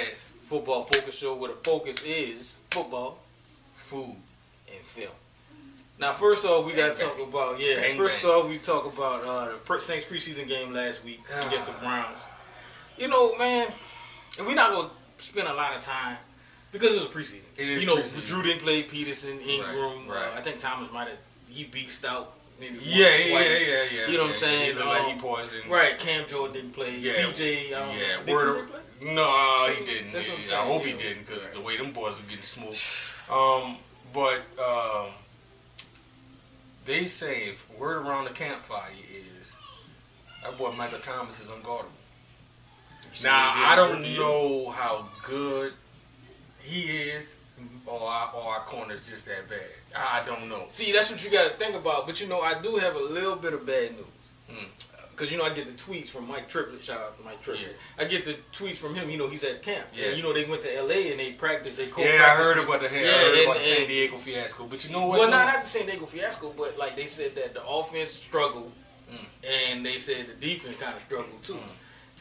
Caz Football Focus Show, where the focus is football, food, and film. Now, first off, we got to talk about we talk about the Saints preseason game last week against the Browns. You know, man, and we're not gonna spend a lot of time because it's a preseason. It is preseason. Drew didn't play, Peterson, Ingram. Right. I think Thomas he beasted out. Maybe yeah. You know what I'm saying? He looked like he poisoned. Right, Cam Jordan didn't play. Yeah. PJ, Yeah. Did PJ play? No, he didn't. That's what I'm saying. I hope he didn't, because the way them boys are getting smoked. But they say, if word around the campfire is that boy Michael Thomas is unguardable. Now, I don't know how good he is, or our corner is just that bad. I don't know. See, that's what you got to think about. But, I do have a little bit of bad news. Because, I get the tweets from Mike Triplett. Shout out to Mike Triplett. Yeah. I get the tweets from him. He's at camp. Yeah. And, they went to L.A. and they practiced. They co-practiced. Yeah, I heard about the San Diego fiasco. But you know what? Well, not the San Diego fiasco, but, they said that the offense struggled. And they said the defense kind of struggled, too.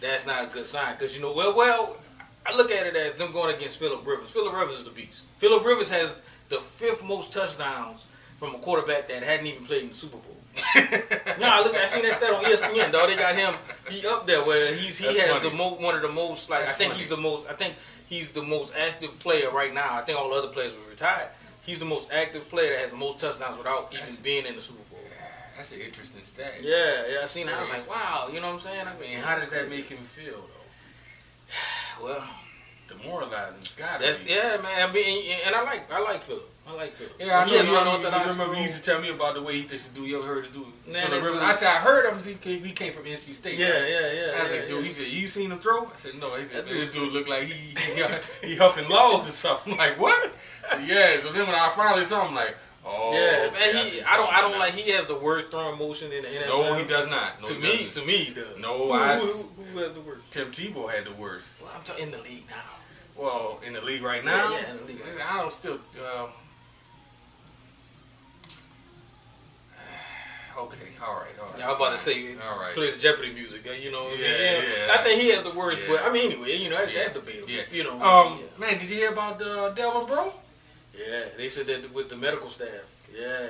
That's not a good sign. Because, well, I look at it as them going against Phillip Rivers. Phillip Rivers is the beast. Phillip Rivers has the 5th most touchdowns from a quarterback that hadn't even played in the Super Bowl. I seen that stat on ESPN, dog. They got him. He up there where he has one of the most. I think he's the most active player right now. I think all the other players were retired. He's the most active player that has the most touchdowns without even being in the Super Bowl. That's an interesting stat. Yeah, I seen that. I was like, wow, you know what I'm saying? How does that make him feel, though? Well, demoralizing. It's gotta be. Yeah, man. And I like Phillip. Yeah, I know. You remember he used to tell me about the way he used to do. You ever heard him do? I said I heard him. He came from NC State. Yeah. I was like, dude. He said, you seen him throw? I said, no. He said, this dude looked like he huffing logs or something. I'm like, what? So, yeah. So then when I finally saw him, I'm like, oh. Yeah, man. I don't like. He has the worst throwing motion in the NFL. No, he does not. No, to me, he does. No, who has the worst? Tim Tebow had the worst. Well, I'm talking in the league now. Well, in the league right now. Yeah, in the league. I don't still. Okay, all right. Yeah, I was about to say, play the Jeopardy music. Yeah. I think he has the worst, but anyway, that's debatable. Yeah. Man, did you hear about Delvin Bro? Yeah, they said that with the medical staff. Yeah.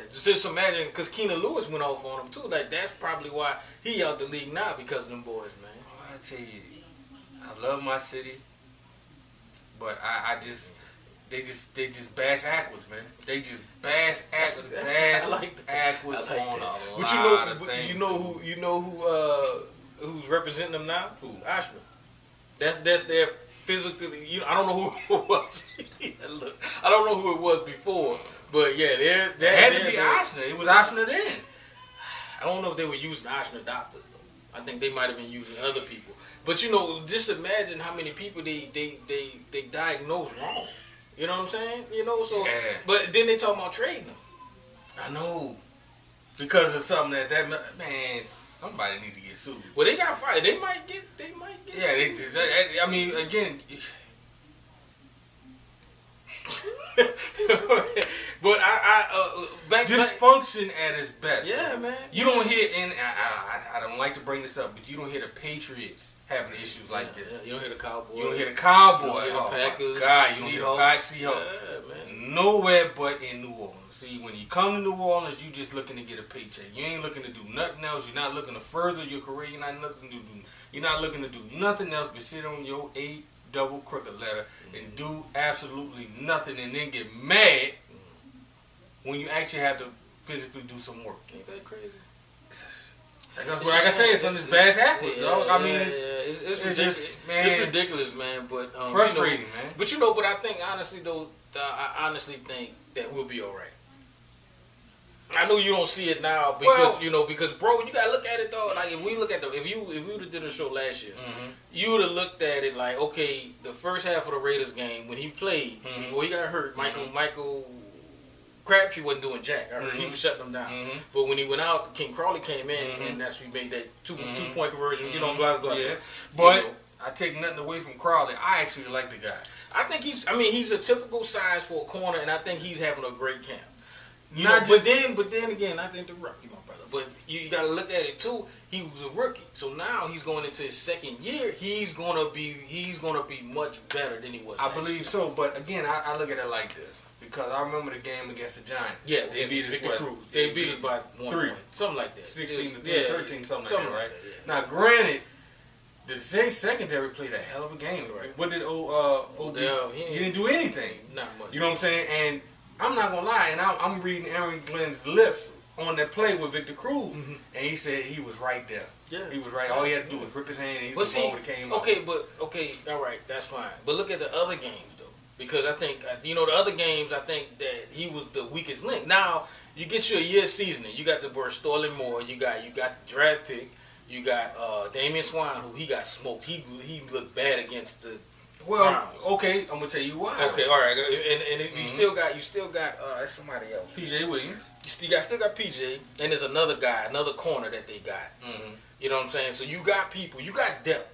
Just imagine, because Keenan Lewis went off on him too. That's probably why he out the league now, because of them boys, man. Oh, I tell you, I love my city, but they just bash Ackwards, man. They just bash Ackwards. But you know who's representing them now? Who? Ashman. That's their physically. I don't know who it was. I don't know who it was before, but yeah, it had to be Ashman. It was Ashman then. I don't know if they were using Ashman doctors though. I think they might have been using other people. But just imagine how many people they diagnose wrong. You know what I'm saying? So. Yeah. But then they talking about trading them. I know. Because of something that man, somebody need to get sued. Well, they got fired. They might get. Yeah, they just. I mean, again. But back dysfunction at its best. Yeah, man. You don't hear, and I don't like to bring this up, but you don't hear the Patriots having issues like this. Yeah. You don't hear the Cowboys. You don't hear the Cowboys. You don't hear the Packers. God, you don't hear the Seahawks. Yeah, man. Nowhere but in New Orleans. See, when you come to New Orleans, you just looking to get a paycheck. You ain't looking to do nothing else. You're not looking to further your career. You're not looking to do nothing else but sit on your double crooked letter and do absolutely nothing, and then get mad when you actually have to physically do some work. Ain't that crazy? Like I say, it's on this bad apples, dog. I mean, it's ridiculous, man. It's ridiculous, man. But frustrating, man. But but I think honestly though, I honestly think that we'll be all right. I know you don't see it now because because bro, you gotta look at it though. Like if we look at if you would have did a show last year, you would have looked at it like, okay, the first half of the Raiders game when he played before he got hurt, Michael Crabtree wasn't doing jack. I heard he was shutting them down. But when he went out, King Crawley came in, and that's when he made that two-point conversion. Blah blah blah. Yeah, but I take nothing away from Crawley. I actually like the guy. I think he's a typical size for a corner, and I think he's having a great camp. But then again, not to interrupt you, my brother, but you got to look at it too. He was a rookie, so now he's going into his second year. He's gonna be much better than he was. I believe so, but again, I look at it like this because I remember the game against the Giants. Yeah, they beat us. They beat us by 1 point, something like that. 16 to 13, something like that, right? Now, granted, the secondary played a hell of a game. Right. What did he didn't do anything. Not much. You know what I'm saying? And I'm not gonna lie, and I'm reading Aaron Glenn's lips on that play with Victor Cruz, and he said he was right there. Yeah, he was right. All he had to do was rip his hand, and he was over the came out. Okay, all right, that's fine. But look at the other games though, because I think the other games, I think that he was the weakest link. Now you get your year seasoning. You got the word Sterling Moore. You got the draft pick. You got Damian Swine, who he got smoked. He looked bad against the. Well, Browns. Okay, I'm gonna tell you why. Okay, all right, and you still got that's somebody else. PJ Williams. You still got PJ, and there's another guy, another corner that they got. You know what I'm saying? So you got people, you got depth.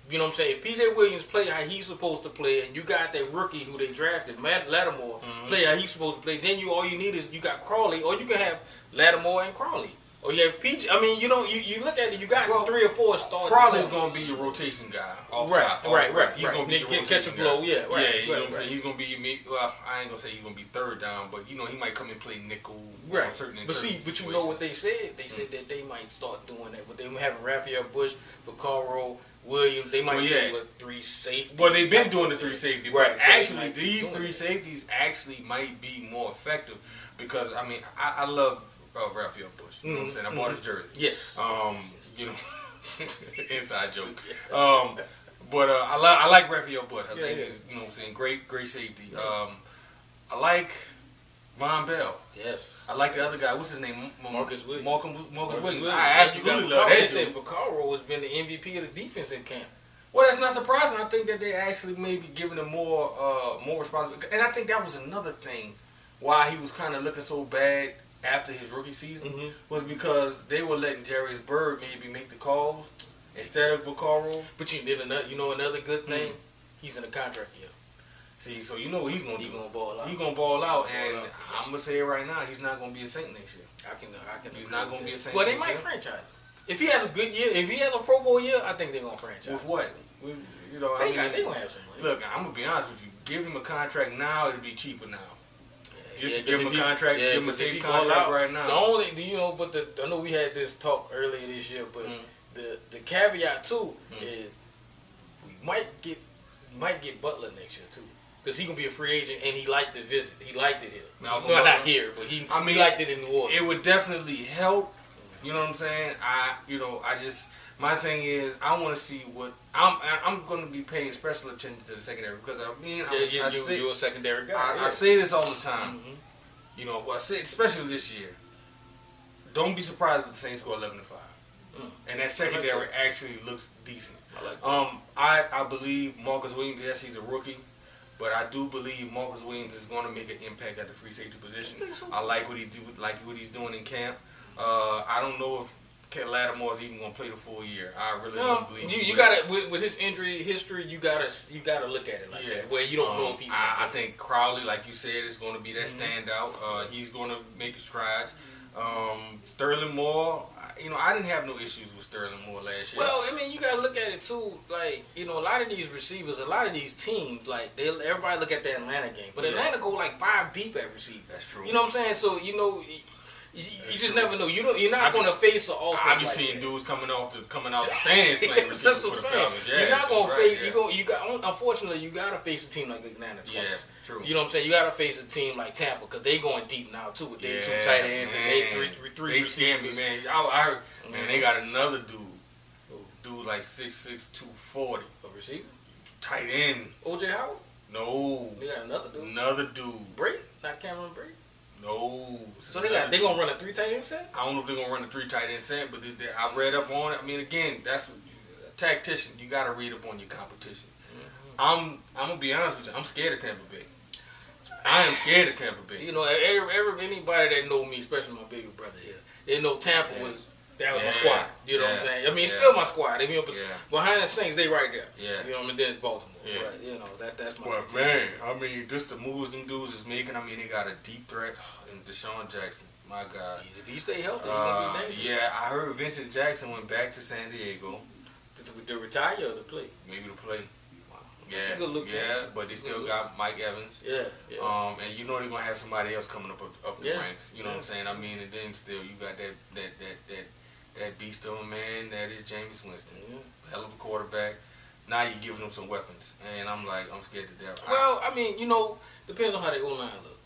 You know what I'm saying? If PJ Williams play how he's supposed to play, and you got that rookie who they drafted, Matt Lattimore, play how he's supposed to play, then all you need is you got Crawley, or you can have Lattimore and Crawley. Oh yeah, PJ. I mean, you look at it. You got 3 or 4 stars. Crawley's gonna be your rotation guy. Right. He's gonna be your catch a blow. Guy. Yeah, right. You know what I'm saying? He's gonna be. Well, I ain't gonna say he's gonna be third down, but he might come and play nickel. Right. But you know what they said? They said that they might start doing that. But they were having Raphael Bush, Vaccaro, Williams. They might do a 3 safety. Well, they've been doing the 3 safety. Right. But actually, these 3 safeties actually might be more effective because I love. Raphael Bush. You know what I'm saying? I bought his jersey. Yes. You know, inside joke. But I like Raphael Bush. I think he's, you know what I'm saying, great safety. I like Von Bell. Yes. I like the other guy. What's his name? Marcus Williams. Marcus Williams. I absolutely love that. They said Vaccaro has been the MVP of the defense in camp. Well, that's not surprising. I think that they actually maybe giving him more responsibility. And I think that was another thing why he was kind of looking so bad after his rookie season was because they were letting Jarius Byrd maybe make the calls instead of Vaccaro. But another good thing, he's in a contract year. See, so you know what he's gonna do. He's gonna ball out. He's gonna ball out, and I'm gonna say it right now, he's not gonna be a Saint next year. I can. He's not gonna be a Saint. Well, they might franchise him. If he has a good year, if he has a Pro Bowl year, I think they're gonna franchise. With what? They gonna have some money. Look, I'm gonna be honest with you. Give him a contract now, it'll be cheaper now. Just to give him a contract, give him a safe contract right now. The only, I know we had this talk earlier this year, but the caveat too is we might get Butler next year too, because he gonna be a free agent and he liked the visit. He liked it here. Not here, but he liked it in New Orleans. It would definitely help. You know what I'm saying? My thing is, I want to see what I'm going to be paying special attention to the secondary because you're a secondary guy. I say this all the time. You know, I say especially this year. Don't be surprised if the Saints go 11-5, and that secondary actually looks decent. I believe Marcus Williams. Yes, he's a rookie, but I do believe Marcus Williams is going to make an impact at the free safety position. I like what he's doing in camp. I don't know if Lattimore is even going to play the full year. I really don't believe. You got to with his injury history. You got to look at it like that. Where you don't know if he's. I think Crowley, like you said, is going to be that standout. He's going to make strides. Sterling Moore. I didn't have no issues with Sterling Moore last year. Well, you got to look at it too. Like, a lot of these receivers, a lot of these teams, like everybody look at the Atlanta game, but Atlanta go like 5 deep at receiver. That's true. You know what I'm saying? So you just never know. You're not going to face an offense. I be seeing dudes coming out the stands playing receivers for the Falcons. You're not going to face. Unfortunately, you got to face a team like Atlanta twice. Yeah, true. You know what I'm saying? You got to face a team like Tampa because they going deep now too with their 2 tight ends and they three. They scared me, man. I heard, man. They got another dude like 6'6", 240. A receiver? Tight end. O.J. Howard? No. They got another dude. Brady? Not Cameron Brady? No. So they gonna run a 3 tight end set? I don't know if they're gonna run a 3 tight end set, but I read up on it. Again, that's a tactician. You gotta read up on your competition. I'm gonna be honest with you. I'm scared of Tampa Bay. I am scared of Tampa Bay. Anybody that know me, especially my baby brother here, they know Tampa was That was my squad. You know what I'm saying? I mean, it's still my squad. I mean, behind the Saints, they right there. Yeah. You know what I mean? Then it's Baltimore. Yeah. But, you know, that's my team. Man, I mean, just the moves them dudes is making. I mean, they got a deep threat in Deshaun Jackson. My God. If he stay healthy, he's going to be dangerous. Yeah, I heard Vincent Jackson went back to San Diego. To retire or to play? Maybe to play. Yeah, good look but they still got Mike Evans. Yeah. And you know they're gonna have somebody else coming up the ranks. You know what I'm saying? I mean, and then still you got that beast of a man that is Jameis Winston. Hell of a quarterback. Now you're giving them some weapons, and I'm scared to death. Well, I mean, you know, depends on how the O-line look.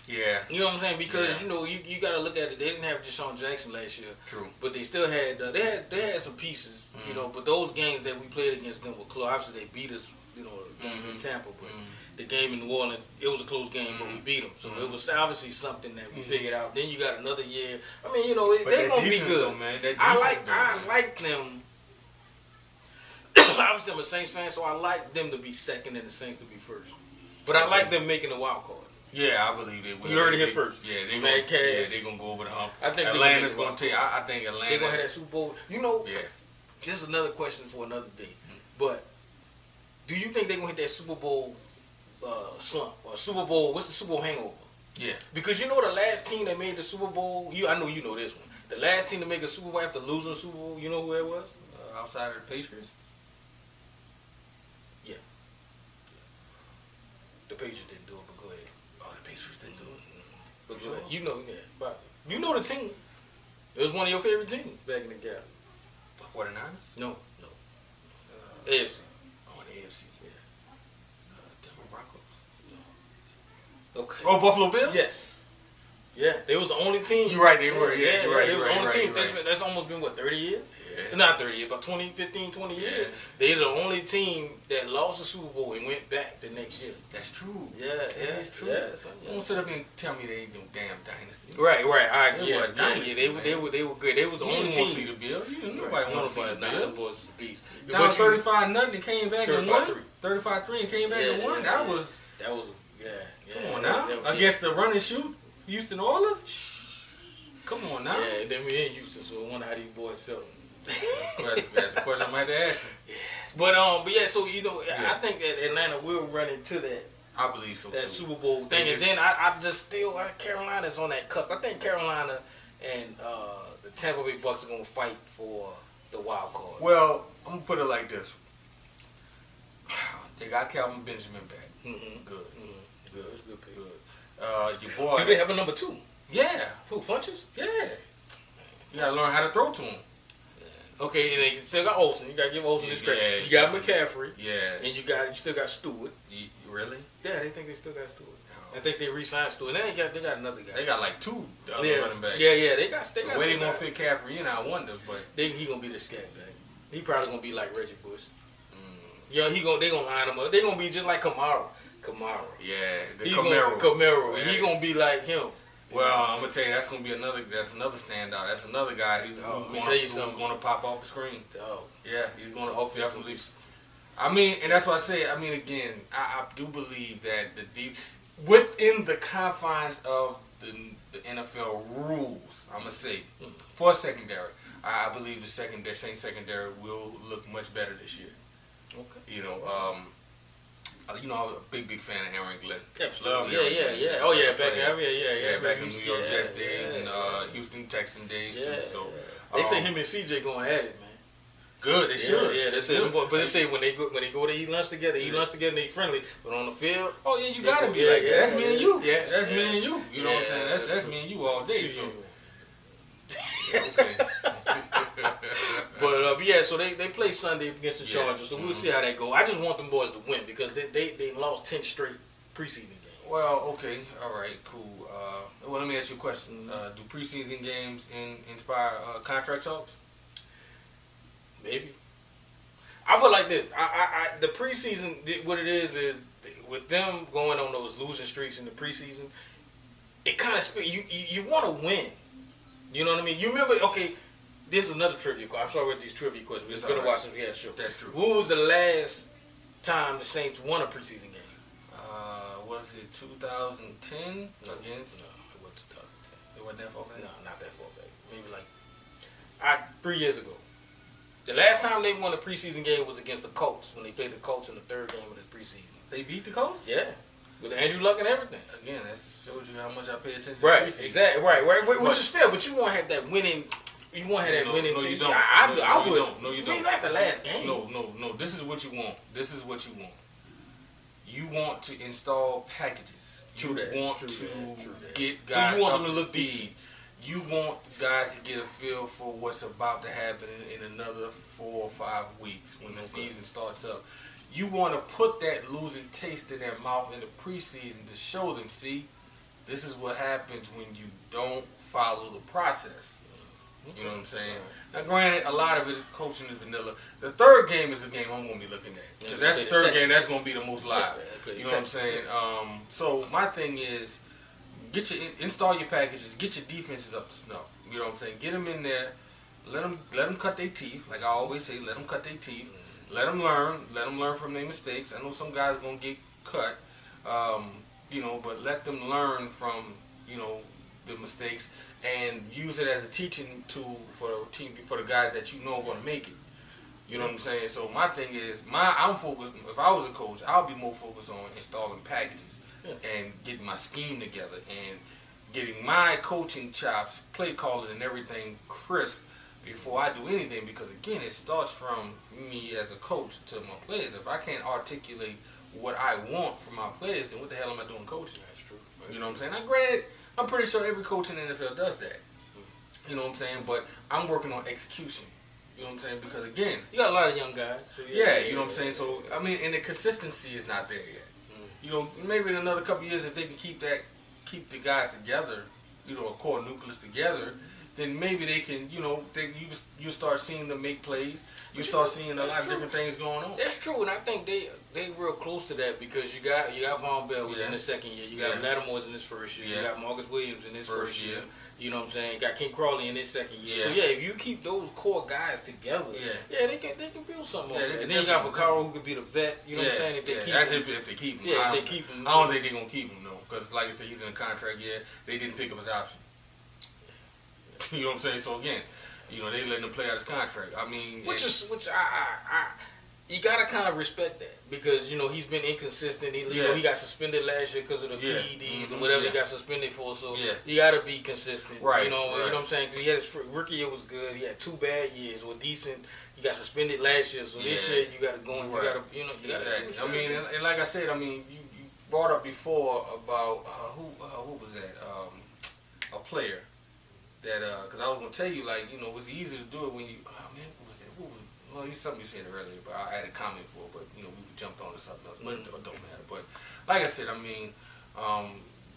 Yeah. You know what I'm saying? Because you know you got to look at it. They didn't have Deshaun Jackson last year. True. But they still had they had some pieces. You know, but those games that we played against them were close. Obviously, they beat us. You know, the game in Tampa, but the game in New Orleans, it was a close game, but we beat them. So it was obviously something that we figured out. Then you got another year. I mean, you know, they're gonna be good. Though, man, I like them. Obviously, I'm a Saints fan, so I like them to be second and the Saints to be first. But I like them making the wild card. Yeah, I believe they will. You heard it here first. Yeah, N Caz. They're gonna go over the hump. I think Atlanta's gonna take. I think Atlanta. They're gonna have that Super Bowl. You know, this is another question for another day. But do you think they're gonna hit that Super Bowl slump or Super Bowl? What's the Super Bowl hangover? Yeah. Because you know the last team that made the Super Bowl. I know you know this one. The last team to make a Super Bowl after losing the Super Bowl. You know who it was? Outside of the Patriots. Yeah. The Patriots didn't do it, but go ahead. Oh, the Patriots didn't do it. But go ahead. You know, but you know the team. It was one of your favorite teams back in the gap. The 49ers? No. AFC. Oh, the AFC. Yeah. Denver Broncos. No. Okay. Oh, Buffalo Bills? Yes. Yeah, they was the only team. You're right, they were. Yeah, you're right. They were the only team. Right. That's almost been, what, 30 years? Yeah. Not 30 years, but 20 years. They're the only team that lost the Super Bowl and went back the next year. That's true. Yeah, it's true. Yeah, Don't sit up and tell me they ain't no damn dynasty. Right. Dynasty, They were good. They was the only team. See the Bill. Nobody want to see the Bill. Them boys was beast. Down 35-0 and came back and won. 35-3. 35-3 and came back and won. That was. Yeah. Come on now. Against the run and shoot, Houston Oilers. Come on now. Yeah, and then we in Houston, so I wonder how these boys felt. That's a question I might have asked him. Yes. But yeah, so you know, I think that Atlanta will run into that. I believe so. That too. Super Bowl thing, and then I just still Carolina's on that cusp. I think Carolina and the Tampa Bay Bucks are gonna fight for the wild card. Well, I'm gonna put it like this: they got Calvin Benjamin back. Good. Good. It's good pick. Good. Your boy. Do they have a number 2? Yeah. Who, Funches? Yeah. You gotta learn how to throw to him. Okay, and they still got Olsen. You gotta give Olsen his credit. You got McCaffrey. Yeah. And you still got Stewart. Really? Yeah, they think they still got Stewart. I think they re-signed Stewart. And they got another guy. They got like 2 other running backs. Yeah, they got. So where they gonna fit Caffrey in? I wonder, but he gonna be the scat back. He probably gonna be like Reggie Bush. Yeah, they gonna line him up. They gonna be just like Kamara. Yeah, Camaro. Yeah. He gonna be like him. Well, I'm gonna tell you that's another standout. That's another guy who's gonna pop off the screen. Yeah, he's gonna definitely. I mean, and that's what I say. I mean, again, I do believe that the deep within the confines of the NFL rules. I'm gonna say for a secondary, I believe the Saints secondary will look much better this year. Okay. You know, I'm a big fan of Aaron Glenn. Absolutely. Yeah. Oh yeah, back in New York Jets days and Houston Texan days too. So they say him and CJ going at it, man. Good, they should. Yeah, they say but they say when they go to eat lunch together, and they friendly. But on the field, oh yeah, you gotta be like that. That's me and you. Yeah, that's me and you. You know what I'm saying? That's me and you all day. So. Okay. But so they play Sunday against the Chargers, so we'll see how that goes. I just want them boys to win because they lost 10 straight preseason games. Well, okay, all right, cool. Well, let me ask you a question. Do preseason games inspire contract talks? Maybe. I put it like this. The preseason, what it is with them going on those losing streaks in the preseason, it kind of you want to win. You know what I mean? You remember? Okay, this is another trivia question. I'm sorry with these trivia questions. It's been a while since we had a show. That's true. When was the last time the Saints won a preseason game? Was it 2010 against? No, it wasn't 2010. It wasn't that far back. No, not that far back. Maybe like 3 years ago. The last time they won a preseason game was against the Colts when they played the Colts in the third game of the preseason. They beat the Colts? Yeah. With Andrew Luck and everything. Again, that shows you how much I pay attention right, to exactly. Right. Which is fair, but you want to have that winning. You want to have that winning no, team. You don't. I would. Don't. No, you don't. Maybe like the last game. No. This is what you want. You want to install packages. True you that. want True to that. get guys so you want up them to look speed. decent. You want guys to get a feel for what's about to happen in another 4 or 5 weeks when the season starts up. You want to put that losing taste in their mouth in the preseason to show them, see, this is what happens when you don't follow the process. You know what I'm saying? Now, granted, a lot of it, coaching is vanilla. The third game is the game I'm going to be looking at. Because that's the third game that's going to be the most live. You know what I'm saying? So my thing is, install your packages, get your defenses up to snuff. You know what I'm saying? Get them in there, let them cut their teeth. Like I always say, let them cut their teeth. Let them learn from their mistakes. I know some guys going to get cut, but let them learn from, the mistakes and use it as a teaching tool for the team, for the guys that you know are going to make it. You know what I'm saying? So my thing is, I'm focused. If I was a coach, I'll be more focused on installing packages and getting my scheme together and getting my coaching chops, play calling, and everything crisp before I do anything. Because again, it starts from me as a coach to my players. If I can't articulate what I want from my players, then what the hell am I doing coaching? That's true. You know what I'm saying? Now, granted, I'm pretty sure every coach in the NFL does that. You know what I'm saying? But I'm working on execution. You know what I'm saying? Because again, you got a lot of young guys. So you know what I'm saying? So, I mean, and the consistency is not there yet. You know, maybe in another couple of years, if they can keep the guys together, a core nucleus together, then maybe they can, you start seeing them make plays. You start seeing a lot of different things going on. That's true, and I think they real close to that because you got Von Bell was in his second year. You got Lattimore's in his first year. You got Marcus Williams in his first year. You know what I'm saying? You got King Crawley in his second year. So if you keep those core guys together, they can build something. And then you got Vaccaro who could be the vet. You know what I'm saying? If they keep that's him. if they keep him. Yeah, if they keep him. I don't think they're gonna keep him though, because like I said, he's in a contract year. They didn't pick up his option. You know what I'm saying? So again, they letting him play out his contract. I mean, which I you gotta kind of respect that because he's been inconsistent. He got suspended last year because of the PEDs and whatever he got suspended for. So you gotta be consistent, right? You know what I'm saying? Because he had his rookie year was good. He had 2 bad years or decent. You got suspended last year, so this year you gotta go and you gotta you exactly. I mean, and like I said, you brought up before about who was that? A player that because I was gonna tell you it's easy to do it when you what was that? Well, something you said earlier, but I had a comment for it, but we jumped on to something else, but it don't matter. But like I said,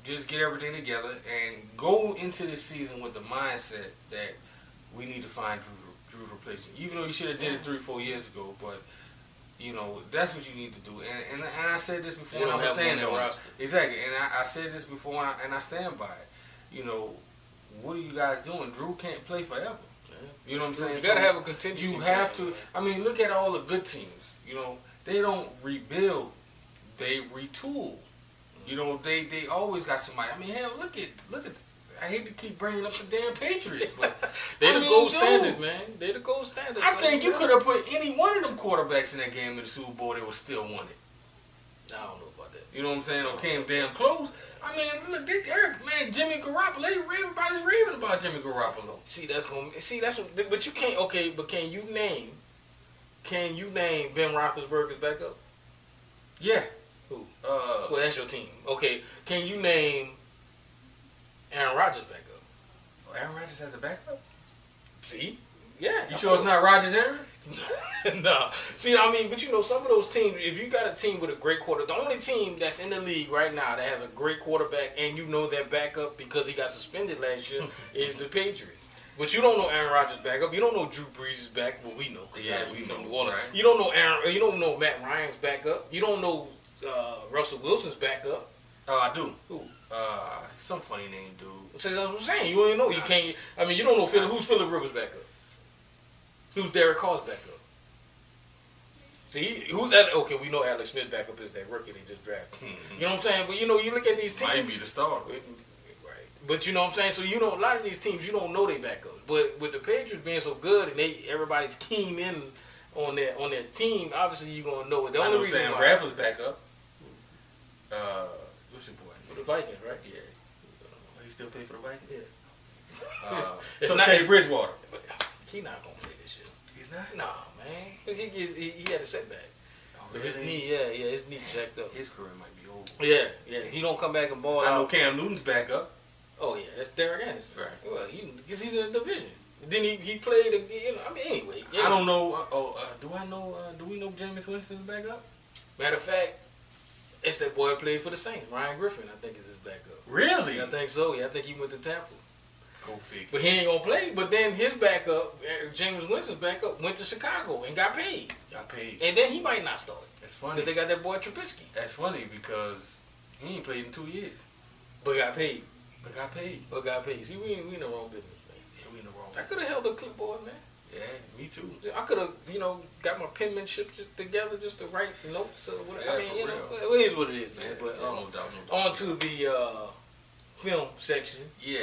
just get everything together and go into this season with the mindset that we need to find Drew's replacement. Even though you should have did it 3-4 years ago, but that's what you need to do. And I said this before, and I'm standing on it. Exactly, and I said this before, and I stand by it. What are you guys doing? Drew can't play forever. You know what I'm saying? You gotta have a contingency. You have to. Look at all the good teams. They don't rebuild; they retool. They always got somebody. Hell, look at. I hate to keep bringing up the damn Patriots, but they're the gold standard, man. They're the gold standard. I think you could have put any one of them quarterbacks in that game in the Super Bowl; they would still won it. I don't know about that. You know what I'm saying? Or came damn close. Look, Jimmy Garoppolo. Everybody's raving about Jimmy Garoppolo. But you can't. Okay, but can you name Ben Roethlisberger's backup? Yeah. Who? Well, that's your team. Okay, can you name Aaron Rodgers' backup? Oh, Aaron Rodgers has a backup? See? Yeah. You sure it's not Rodgers, Aaron? No. See, but some of those teams, if you got a team with a great quarterback, the only team that's in the league right now that has a great quarterback and their backup because he got suspended last year is the Patriots. But you don't know Aaron Rodgers' backup. You don't know Drew Brees' back. Well, we know. Yeah, we know. New Orleans. Right. You don't know you don't know Matt Ryan's backup. You don't know Russell Wilson's backup. Oh, I do. Who? Some funny name, dude. So that's what I'm saying. You don't know. You can't. You don't know who's Phillip Rivers' backup. Who's Derek Carr's backup? See, who's that? Okay, we know Alex Smith's backup is that rookie they just drafted. You know what I'm saying? But you look at these teams. Might be the star. Right. But you know what I'm saying? So you know, a lot of these teams, you don't know they backups. But with the Patriots being so good and everybody's keen in on their team, obviously you're gonna know it. The only reason Sam Bradford's back up. What's your boy? The Vikings, right? Yeah. He still play for the Vikings? Yeah. It's not Teddy Bridgewater. He not gonna play this year. He's not? Nah, man. He had a setback. Oh, So really? his knee, his knee jacked up. His career might be over. Yeah. He don't come back and ball I know out. Cam Newton's back up. Oh yeah, that's Derek Anderson. Right. Well, because he's in the division. Then he played. Anyway. I don't know. Do we know Jameis Winston's back up? Matter of fact, it's that boy that played for the Saints, Ryan Griffin. I think is his backup. Really? I think so. Yeah, I think he went to Tampa. Go figure. But he ain't gonna play. But then his backup, James Winston's backup, went to Chicago and got paid. And then he might not start. That's funny. Because they got that boy Trubisky. That's funny because he ain't played in 2 years. But got paid. But got paid. See, we in the wrong business, man. Yeah, we in the wrong I could have held a clipboard, man. Yeah, me too. I could have, got my penmanship together just to write notes or whatever. Yeah, it is what it is, man. Yeah, But no doubt. on to the film section. Yeah.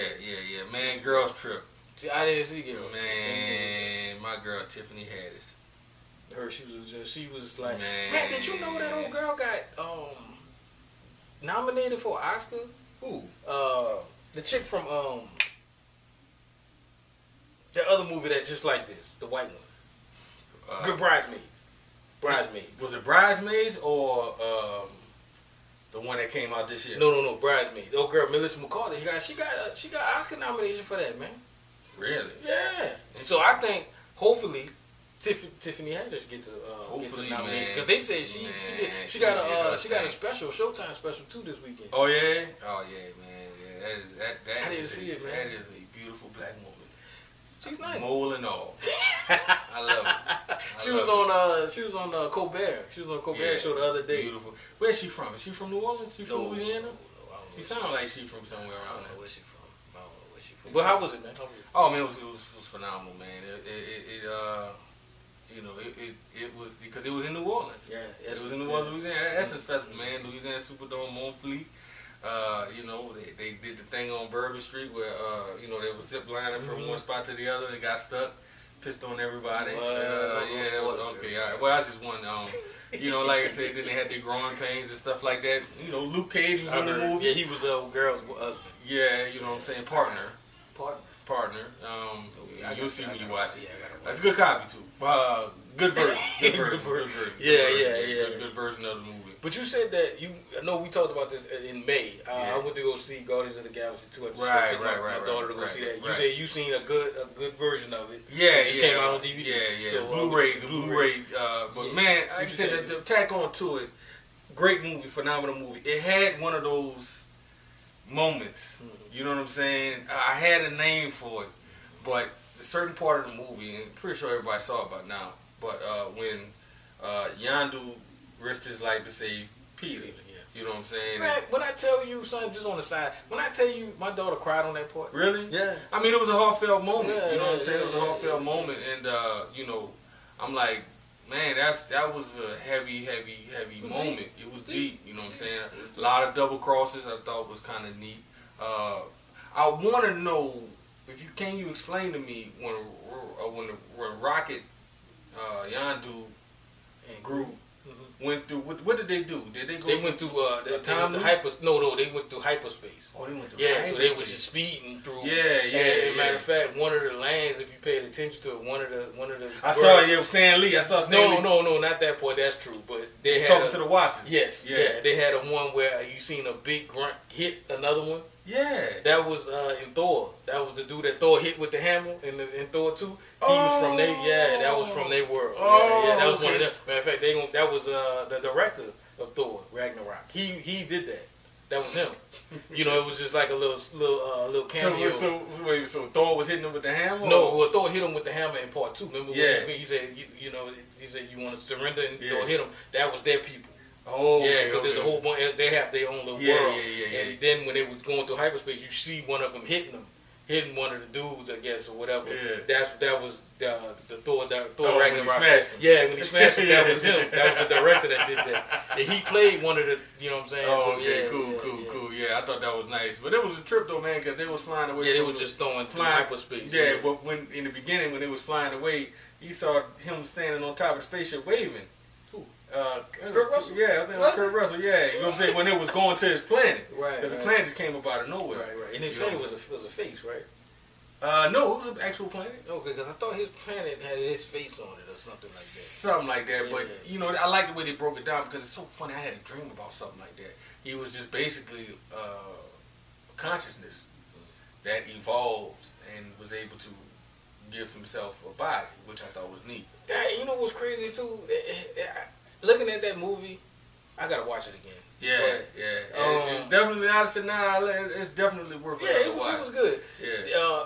Man, girls trip. See, I didn't see girls. Man, my girl Tiffany Haddish. Her, she was like, Man. hey, did you know that old girl got nominated for an Oscar? Who? The chick from the other movie that's just like this, the white one. Good Bridesmaids. Was it Bridesmaids or the one that came out this year? No, Bridesmaids. Oh girl, Melissa McCarthy. She got Oscar nomination for that, man. Really? Yeah. And so I think hopefully Tiffany Haddish gets a nomination because they said she got a special Showtime special too this weekend. Oh yeah, man. Yeah, that I didn't see it, man. That is a beautiful black woman. She's nice. Mole and all. I love it. She was on Colbert. She was on Colbert show the other day. Beautiful. Where's she from? Is she from New Orleans? She from Louisiana? No, She sounds like she from somewhere I around don't know there. where she from. But how was it, man? Oh man, it was phenomenal, man. It was because it was in New Orleans. Yeah, it was in New Orleans, Louisiana. Essence Festival, man. Louisiana Superdome, Montfleet. They did the thing on Bourbon Street where they were zip lining from one spot to the other. They got stuck, pissed on everybody. That was okay. All right. Well, I just one. Like I said, then they had their growing pains and stuff like that. Luke Cage was in the movie. Yeah, he was a girl's husband. Yeah, you know what I'm saying, partner. You'll see when you watch it. That's a good copy too. Good version. Good version. Yeah. Good version of the movie. But you said that I know we talked about this in May. I went to go see Guardians of the Galaxy 2 at the show. My daughter to go see that. You said you seen a good version of it. Yeah, it just came out on DVD. Yeah. So, the Blu-ray. But man, like I said, to tack on to it, great movie, phenomenal movie. It had one of those moments. You know what I'm saying? I had a name for it, but a certain part of the movie, and I'm pretty sure everybody saw it by now, but when Yondu risked his life to save Peter, you know what I'm saying? Man, when I tell you, son, just on the side, when I tell you my daughter cried on that part. Really? Yeah. I mean, it was a heartfelt moment. You know what I'm saying? It was a heartfelt moment, and I'm like, man, that was a heavy moment. Deep. It was deep. You know what I'm saying? A lot of double crosses. I thought was kind of neat. I want to know can you explain to me when Rocket, Yondu, and Groot went through what did they do? Did they go? They went through they went through hyperspace. Oh, they went through hyperspace. So they were just speeding through. And matter of fact, one of the lanes, if you paid attention to it, one of the I saw it was Stan Lee. I saw Stan Lee. No, not that part. That's true. But they had talking to the watchers. Yes. Yeah. They had a one where you seen a big grunt hit another one. Yeah. That was in Thor. That was the dude that Thor hit with the hammer in Thor 2. He was from that was from their world. That was one of them. Matter of fact, that was the director of Thor, Ragnarok. He did that. That was him. It was just like a little cameo. So Thor was hitting him with the hammer? No, well, Thor hit him with the hammer in part 2. Remember when he said, he said you want to surrender and Thor hit him. That was their people. Oh, yeah, because there's a whole bunch. They have their own little world. Yeah. And then when they was going through hyperspace, you see one of them hitting them. hitting one of the dudes, I guess, or whatever. Yeah. That was the Thor when he Ragnarok. smashed him. Yeah, when he smashed him, that was him. That was the director that did that. And he played one of the, you know what I'm saying? Oh, so, okay, yeah, cool. Yeah, I thought that was nice. But it was a trip though, man, because they was flying away. Yeah, they was just throwing hyperspace. Yeah, but when in the beginning when they was flying away, you saw him standing on top of the spaceship waving. Kurt Russell? Yeah, I think it was Kurt Russell. Yeah, you know what I'm saying? When it was going to his planet, Right. Because the planet just came up out of nowhere. Right. And his planet was a face, right? No, it was an actual planet. Okay, because I thought his planet had his face on it or something like that. Something like that, but you know, I like the way they broke it down because it's so funny. I had a dream about something like that. He was just basically consciousness that evolved and was able to give himself a body, which I thought was neat. You know what's crazy too? Looking at that movie, I gotta watch it again. Yeah. It's definitely it's definitely worth it. Yeah, it was good. Yeah.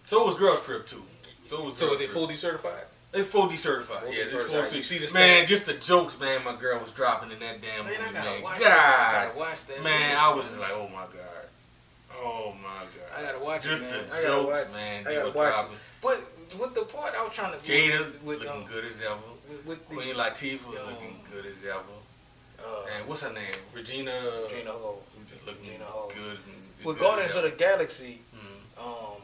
So it was Girls Trip too. So is it full D certified? It's full D certified. Full Yeah, D it's certified. full You see the man, just the jokes, man. My girl was dropping in that damn movie, I gotta watch God, that. I gotta watch that. Man, movie. I was just like, oh my god. I gotta watch just it, man. the jokes, man. They were dropping. But with the part I was trying to Jada looking good as ever. With Queen Latifah looking good as ever. And what's her name? Regina Hall. Just looking Regina Hall. good. With Guardians of the Galaxy, what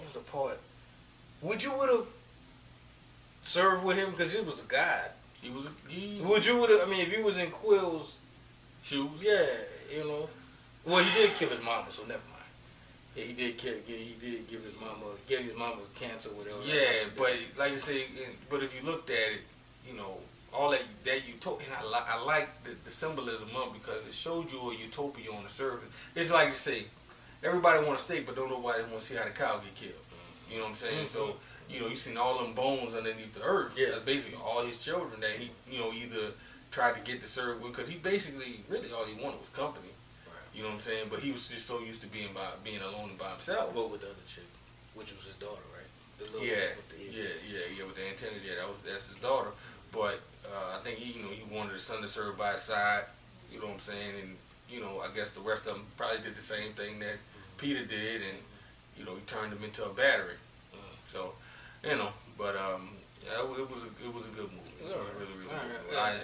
was the part? Would have served with him because he was a god? Would you have? I mean, if he was in Quill's shoes, yeah, you know. Well, he did kill his mama, so never mind. Yeah, he did give his mama cancer, whatever. Yeah, but like you say, but if you looked at it, you know, all that utopia, and I like the symbolism of it because it showed you a utopia on the surface. It's like you say, everybody want a steak, but don't nobody want to see how the cow get killed. You know what I'm saying? So, you know, you seen all them bones underneath the earth. Yeah. That's basically all his children that he, you know, either tried to get to serve with, because he basically, really all he wanted was company. Right. You know what I'm saying? But he was just so used to being alone by himself. But with the other chick, which was his daughter, right? Yeah, with the antennas. Yeah, that's his daughter. But I think he wanted his son to serve by his side. You know what I'm saying? And you know, I guess the rest of them probably did the same thing that Peter did, and you know, he turned him into a battery. So, you know, but yeah, it was a good movie. It was really good. I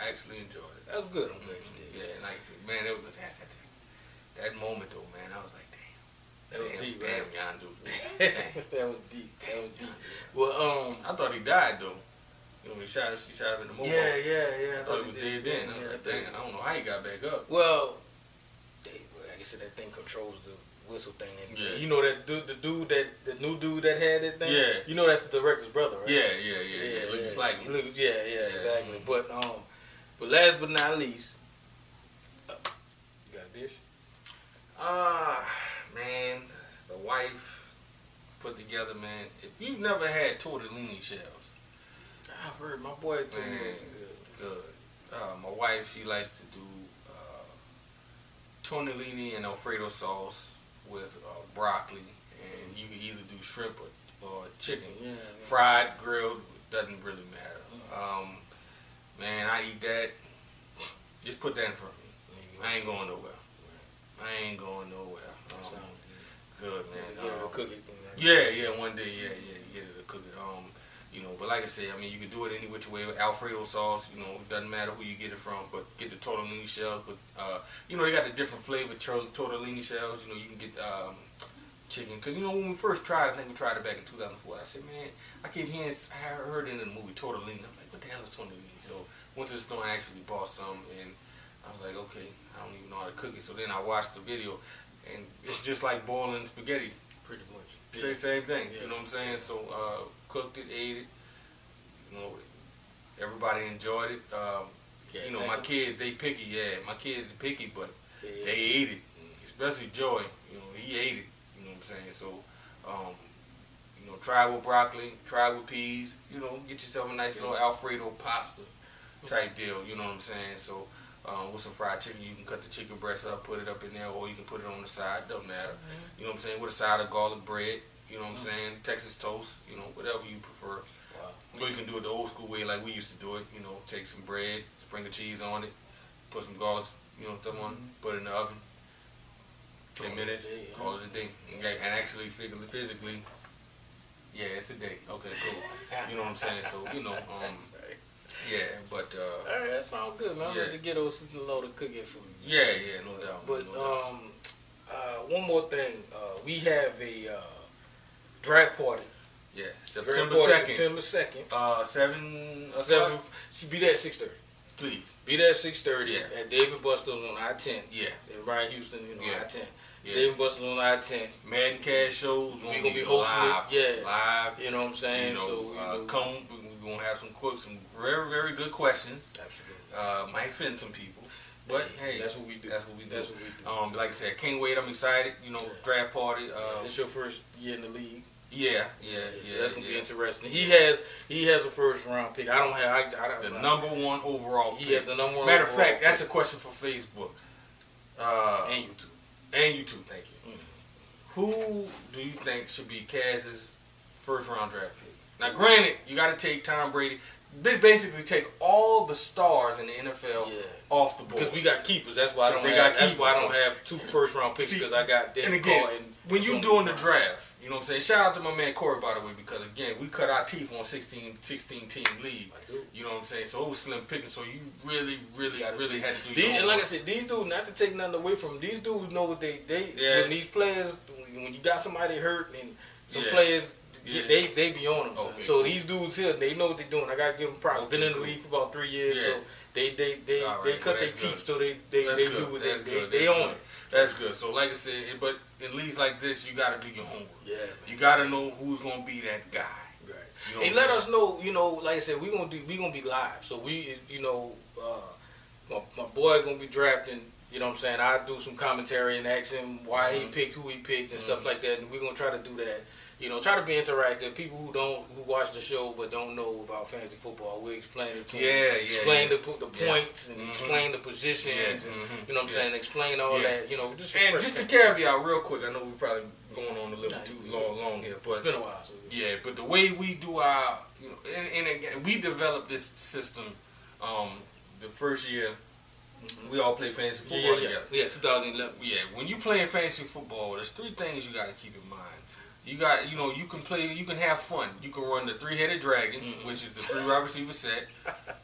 actually enjoyed it. That was good. I'm glad you did. Yeah, and like I said, man, it was that moment though, man. I was like, damn. That was deep, damn, right? Yondu. That was deep. Well, I thought he died though. You know, she shot him in the movie. Yeah. I thought he was dead then. I was like, dang, I don't know how he got back up. Well, like I said, that thing controls the whistle thing. And you know that the new dude that had that thing. Yeah. You know that's the director's brother, right? Yeah. Looks just like him. Exactly. But last but not least, you got a dish? Man, the wife put together, man. If you've never had tortellini shells, I've heard my boy told me good. My wife, she likes to do tortellini and Alfredo sauce with broccoli, and you can either do shrimp or chicken, fried, grilled, doesn't really matter. Man, I eat that. Just put that in front of me. I ain't going nowhere. Good, man. Get her to cook it. Yeah, one day, get her to cook it. You know, but like I said, I mean, you can do it any which way with Alfredo sauce. You know, it doesn't matter who you get it from, but get the tortellini shells. But you know, they got the different flavored tortellini shells. You know, you can get chicken, because you know when we first tried, I think we tried it back in 2004. I said, man, I heard it in the movie Tortellini. I'm like, what the hell is tortellini? So went to the store and actually bought some, and I was like, okay, I don't even know how to cook it. So then I watched the video, and it's just like boiling spaghetti. Pretty much. Same thing. Yeah. You know what I'm saying? So cooked it, ate it. You know, everybody enjoyed it. You know, my kids, they picky. Yeah, my kids are picky, but they ate it. Especially Joy. You know, he ate it. You know what I'm saying? So, you know, try with broccoli, try with peas. You know, get yourself a nice little Alfredo pasta type deal. You know what I'm saying? So, with some fried chicken, you can cut the chicken breast up, put it up in there, or you can put it on the side. Doesn't matter. You know what I'm saying? With a side of garlic bread. You know what I'm saying? Texas toast. You know, whatever you prefer. Or you can do it the old school way, like we used to do it. You know, take some bread, sprinkle cheese on it, put some garlic, you know, put it in the oven. 10 minutes, call it a day. Okay, and actually, physically, yeah, it's a day. Okay, cool. You know what I'm saying? So, yeah, but all right, that sounds good, man. I'm yeah. going to get those a load of cooking for me. Yeah, no doubt. But no doubt. one more thing, we have a draft party. Yeah, September 2nd. September 2nd. 7. Be there at 6:30. Please. Be there at 6:30 Yeah. at David Buster's on I-10. Yeah. In Ryan Houston, Yeah. I-10. Yeah. David Buster's on I-10. N Caz shows. We're gonna be hosting live, it. Yeah. Live. You know what I'm saying? Come. We're gonna have some very, very good questions. Absolutely. Might offend some people. But hey, that's what we do. That's what we do. That's what we do. Like I said, can't wait. I'm excited. Draft party. It's your first year in the league. Yeah. So that's gonna be interesting. He has a first round pick. I don't have the number 1 overall pick. He has the number 1. Matter of fact, that's a question for Facebook. And YouTube. And YouTube. Thank you. Mm-hmm. Who do you think should be Caz's first round draft pick? Now, granted, you got to take Tom Brady. Basically, take all the stars in the NFL off the board because we got keepers. That's why I don't. That's why I don't have 2 first round picks because I got Derek Carr and when you doing the draft, you know what I'm saying? Shout out to my man Corey, by the way, because again, we cut our teeth on 16 team league. You know what I'm saying? So it was slim picking. So you really had to do. And like I said, these dudes, not to take nothing away from them, these dudes know what they when these players, when you got somebody hurt and some players. Yeah. They be on them. Okay, so these dudes here, they know what they're doing. I gotta give them props. Been in the league for about 3 years, so they cut their teeth, so they do what they own it. That's good. So like I said, but in leagues like this, you gotta do your homework. Yeah, man. You gotta know who's gonna be that guy. Right. And let us know. Like I said, we gonna be live. So my boy gonna be drafting. You know what I'm saying? I do some commentary and ask him why he picked who he picked and stuff like that, and we're gonna try to do that. Try to be interactive. People who watch the show but don't know about fantasy football, we explain it to them. Explain the points and explain the positions and you know what I'm saying. Explain all that. Just to caveat real quick. I know we're probably going on a little too long here, but it's been a while. So but the way we do our, and again, we developed this system. The first year. We all play fantasy football together. Yeah, 2011. Yeah, when you playing fantasy football, there's 3 things you got to keep in mind. You got, you can play, you can have fun. You can run the 3-headed dragon, which is the 3 wide receiver set.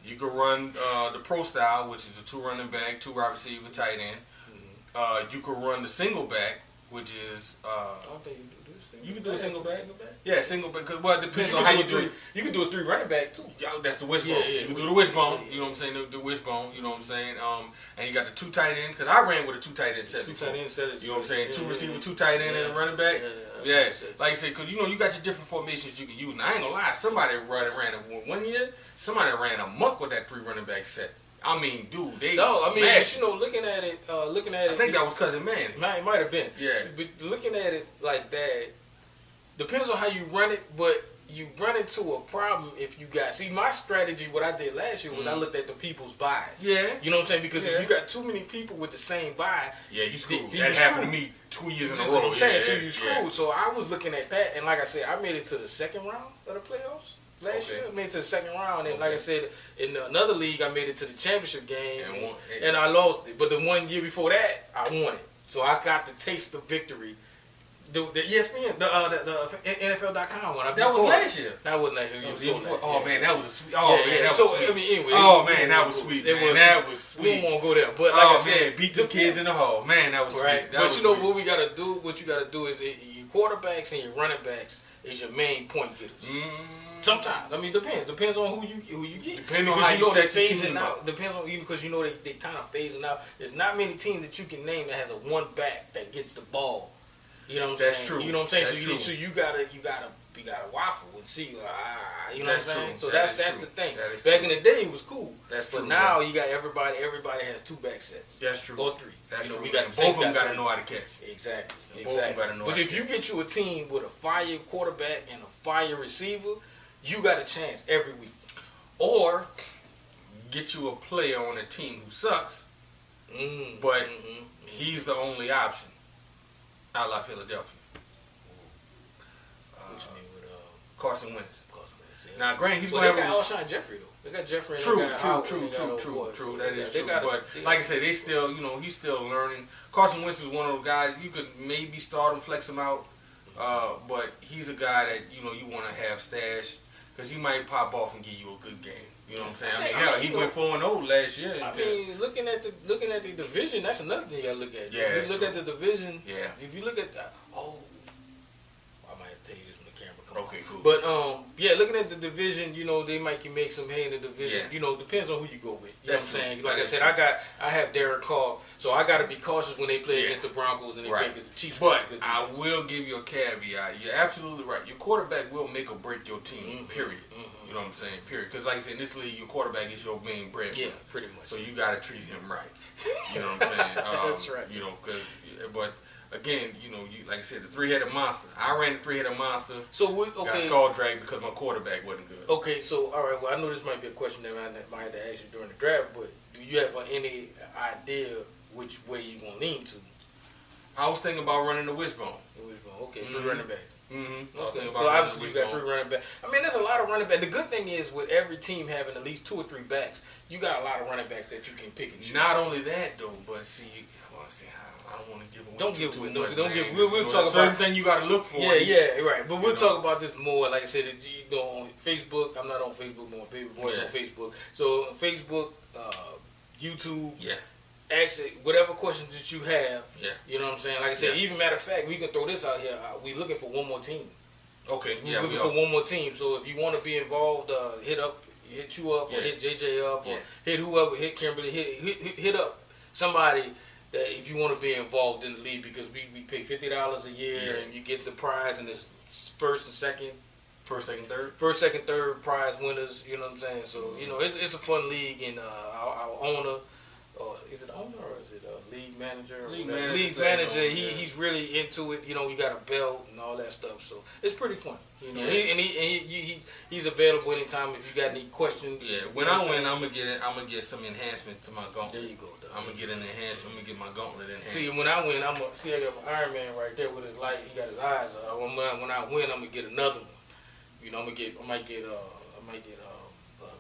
You can run the pro style, which is the 2 running back, 2 wide receiver, tight end. You can run the single back, which is. I don't think you do this. You can do a single back. Yeah, single back. Cause it depends on how you do it. You can do a 3 running back too. Yeah, that's the wishbone. You can do the wishbone. You know what I'm saying? The wishbone. You know what I'm saying? And you got the 2 tight end. Cause I ran with a 2 tight end set. 2 tight end set. You know what I'm saying? 2 receiver, 2 tight end, and a running back. Yeah. Like I said, cause you got your different formations you can use. Now I ain't gonna lie. Somebody ran it 1 year. Somebody ran amok with that 3 running back set. I mean, dude, they. No, I mean, looking at it. I think that was Cousin Manny. It might have been. Yeah. But looking at it like that. Depends on how you run it, but you run into a problem if you got. See, my strategy, what I did last year was I looked at the people's buys. Yeah. You know what I'm saying? Because if you got too many people with the same buy, you screwed. That happened to me 2 years in a row. What I'm saying? So you screwed. So I was looking at that, and like I said, I made it to the 2nd round of the playoffs last year. I made it to the 2nd round, and like I said, in another league, I made it to the championship game, and I lost it. But the 1 year before that, I won it. So I got to taste the victory. The ESPN, the NFL.com one. That was last year. That wasn't last year. Oh man, that was a sweet. Oh man, that was sweet. I mean, anyway. Oh man, that was sweet. That was sweet. We don't want to go there, but like I said, beat the kids in the hall. Man, that was sweet. But you know what we gotta do? What you gotta do is your quarterbacks and your running backs is your main point getters. Sometimes, I mean, depends on who you get. Depending on how you set your team out. Depends on because you know they kind of phasing out. There's not many teams that you can name that has a 1 back that gets the ball. You know what I'm saying? That's true. You know what I'm saying? That's So you gotta waffle and see. You know what I'm saying? So that's the thing. Back in the day, it was cool. That's true. But now you got everybody. Everybody has 2 back sets. That's true. Or 3. That's true. We got both of them got to know how to catch. Exactly. Both of them got to know. But if you get you a team with a fire quarterback and a fire receiver, you got a chance every week. Or get you a player on a team who sucks, but he's the only option. A la Philadelphia. What you mean with Carson Wentz. Yeah. Now, granted, he's going to have have Alshon Jeffrey though. They got Jeffrey. And True. They got Howard, That is true. But like I said, they still, he's still learning. Carson Wentz is one of those guys you could maybe start him, flex him out, but he's a guy that you want to have stashed because he might pop off and give you a good game. You know what I'm saying? I mean, he went 4-0 last year. I mean, looking at the division, that's another thing you gotta look at. Yeah, if you look at the division, if you look at that, I might have to tell you this when the camera comes. Okay, cool. But looking at the division, they might can make some hay in the division. Yeah. Depends on who you go with. You That's know what I'm saying? true. Like I said, I have Derek Carr, so I got to be cautious when they play against the Broncos and they play against the Chiefs. But I will give you a caveat. You're absolutely right. Your quarterback will make or break your team. Period. You know what I'm saying? Period. Because like I said, in this league, your quarterback is your main bread. Yeah, pretty much. So you got to treat him right. You know what I'm saying? That's right. But again, like I said, the three-headed monster. I ran the three-headed monster. So got skull dragged because my quarterback wasn't good. Okay, so all right. Well, I know this might be a question that I might have to ask you during the draft, but do you have any idea which way you gonna lean to? I was thinking about running the wishbone. Okay, three running backs. Okay. So obviously you got 3 running backs. I mean, there's a lot of running backs. The good thing is with every team having at least 2 or 3 backs, you got a lot of running backs that you can pick and choose. Not only that though, but see, I don't want to give away too much. Don't give. We'll talk about certain thing you got to look for. Yeah, right. But we'll talk about this more. Like I said, on Facebook. I'm not on Facebook, but my baby boy's on Facebook. So on Facebook, YouTube. Yeah. Ask whatever questions that you have. Yeah. You know what I'm saying? Like I said, even matter of fact, we can throw this out here. We looking for one more team. Okay. We're looking for one more team. So if you want to be involved, hit you up, or hit JJ up, or hit whoever, hit Kimberly, hit up somebody that if you want to be involved in the league, because we pay $50 a year and you get the prize and it's first, second, third prize winners. You know what I'm saying? So it's a fun league, and our owner. Is it owner or is it league manager? League manager. He's really into it. We got a belt and all that stuff. So it's pretty fun. He's available anytime if you got any questions. Yeah. When I win, I'm gonna get some enhancement to my gauntlet. There you go. I'm gonna get an enhancement. I'm gonna get my gauntlet enhanced. See, when I win, I got my Iron Man right there with his light. He got his eyes up. When I win, I'm gonna get another one. I might get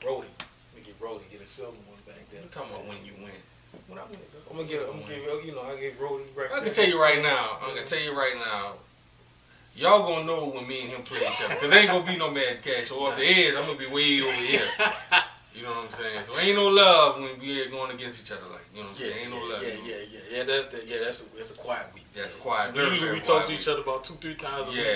Brody. Get a silver one back there. You talking about when you win? When I win, I'm gonna give I give Brody right. I can tell you right now. Y'all gonna know when me and him play each other, cause there ain't gonna be no mad cash. So if there is, I'm gonna be way over here. You know what I'm saying? So ain't no love when we are going against each other, like what I'm saying. Ain't no love. That's a quiet week. That's a quiet. Usually we talk to each other about 2-3 times a week.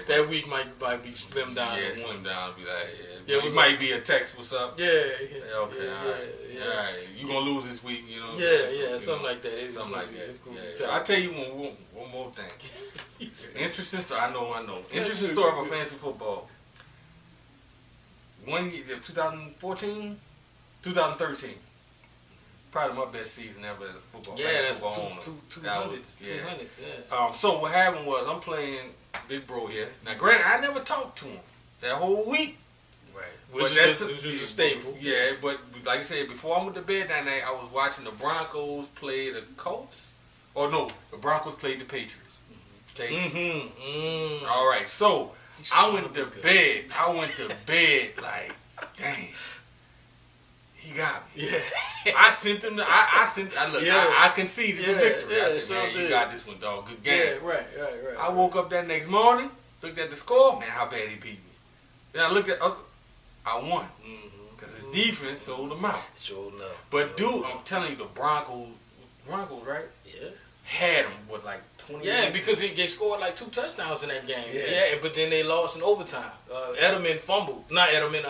But that week might be slimmed down. Yeah, slimmed down. Be like, it might be a text. What's up? Yeah. Okay. All right. You gonna lose this week? You know. Something like that. Something like that. It's cool. I tell you one more thing. Interesting story. I know. Interesting story about fantasy football. 1 year, 2014, 2013. Probably my best season ever as a football owner. 200s. So what happened was I'm playing Big Bro here. Now, granted, I never talked to him that whole week. Right. Which is a staple. Yeah, but like I said, before I went to bed that night, I was watching the Broncos play the Colts. Or no, the Broncos played the Patriots. Okay. All right. So I went to bed like, dang. He got me. Yeah. I sent him. I conceded the victory. I said, man, you got this one, dog. Good game. Yeah, right. I woke up that next morning, looked at the score. Man, how bad he beat me. Then I looked at, I won. Because the defense sold them out. Sure enough. But dude, I'm telling you, the Broncos, right? Yeah. Had them with like 20. Yeah, because they scored like 2 touchdowns in that game. Yeah, but then they lost in overtime. Edelman fumbled. Not Edelman,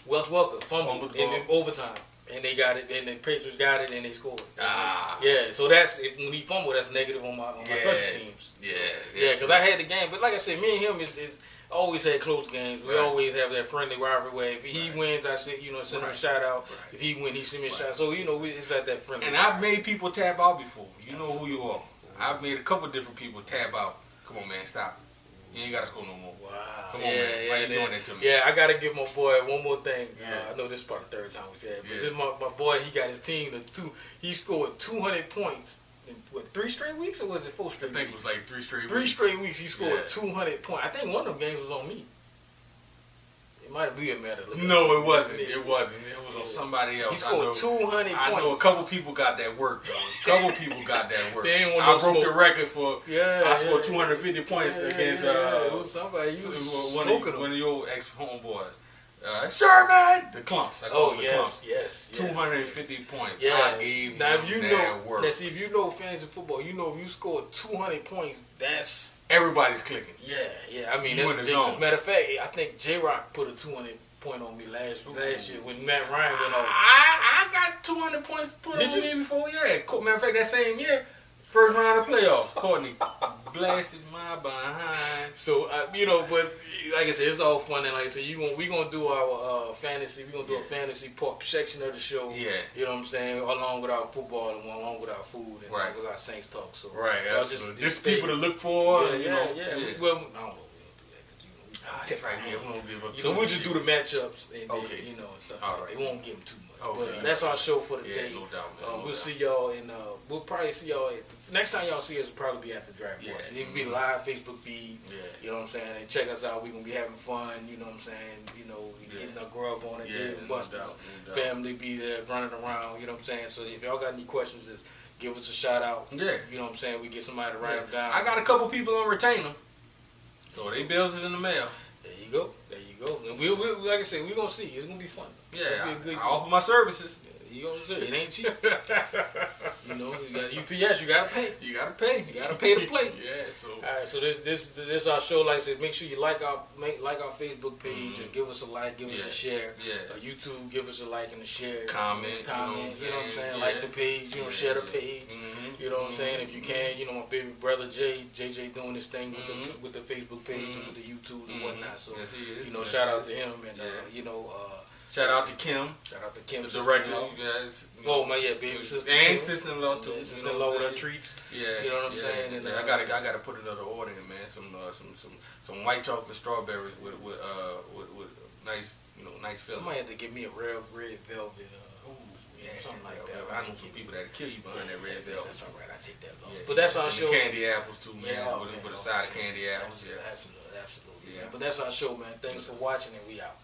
Wes Welker fumbled in overtime. And they got it, and the Patriots got it, and they scored. Yeah, so when he fumbled, that's negative on my special teams. Yeah, because I had the game. But like I said, me and him is always had close games. We always have that friendly rivalry where if he wins, I send him a shout out. If he wins, he send me a shout out. So it's at that friendly. And I've made people tap out before. You know who you are. I've made a couple different people tap out. Come on, man, stop. You ain't got to score no more. Wow. Come on, man. Why you doing that to me? Yeah, I got to give my boy one more thing. I know this is probably the 3rd time we said it, but this my boy, he got his team he scored 200 points in, 3 straight weeks, or was it 4 straight weeks? I think it was like 3 straight weeks. 3 straight weeks he scored 200 points. I think one of them games was on me. It might be a matter. No, it wasn't. It wasn't. It was on somebody else. He scored 200 points. I know a couple people got that work, though. A couple people got that work. They ain't want I no broke smoke. the record for. I scored 250 points against it was somebody. one of your ex homeboys. Sherman, the Clumps. Yes. 250 points. Yeah. I gave now him you that know. work. Now see, if you know fantasy football, you know if you scored 200 points, that's everybody's clicking. Yeah. I mean, You that's in the ridiculous. zone. As a matter of fact, I think J-Rock put a 200 point on me last year when Matt Ryan went off. I got 200 points put on me before. Yeah. Matter of fact, that same year, first round of playoffs, Courtney blasted my behind. So but like I said, it's all fun, and like I said, we gonna do our fantasy. We gonna do a fantasy section of the show. Yeah. You know what I'm saying? Along with our football and along with our food and right. with our Saints talk. So just people to look for. Yeah. Well, I don't know. That's right. Yeah, we don't give up. We'll just do the matchups and then, okay. and stuff. All like right. that. We won't give them too much. Okay. But that's our show for today. Yeah, no doubt, man. We'll see y'all we'll probably see y'all next time y'all see us will probably be after draft. Yeah. It can be live Facebook feed. Yeah. You know what I'm saying? And check us out. We're gonna be having fun, you know what I'm saying? Getting our grub on it, getting Buster's family be there running around, you know what I'm saying? So if y'all got any questions, just give us a shout out. Yeah. You know what I'm saying? We get somebody to write them down. I got a couple people on retainer. So they bills is in the mail. There you go. And we'll like I said, we're gonna see. It's gonna be fun. Yeah, I offer my services. You know what I'm saying? It ain't cheap. You got UPS. You gotta pay. You gotta pay. You gotta pay to play. Yeah. So. All right. So this our show. Like I said, make sure you like our Facebook page or give us a like, give us a share. Yeah. YouTube, give us a like and a share. Comment. You know what I'm saying? Yeah. Like the page. Share the page. You know what I'm saying? If you can, my baby brother JJ doing this thing with the Facebook page and with the YouTube and whatnot. So yes, he is. shout out to him and shout out to Kim. Shout out to Kim, the director. Baby sister and sister-in-law too. Sister-in-law with her treats. Yeah, you know what I'm saying. And I gotta put another order in, man. Some white chocolate strawberries with nice nice filling. I might have to give me a red velvet. Something like that. I know some people that'll kill you behind that red velvet. That's all right. I take that long. But that's our show. Candy apples too, man. With a side of candy apples. Absolutely. Yeah. But that's our show, man. Thanks for watching, and we out.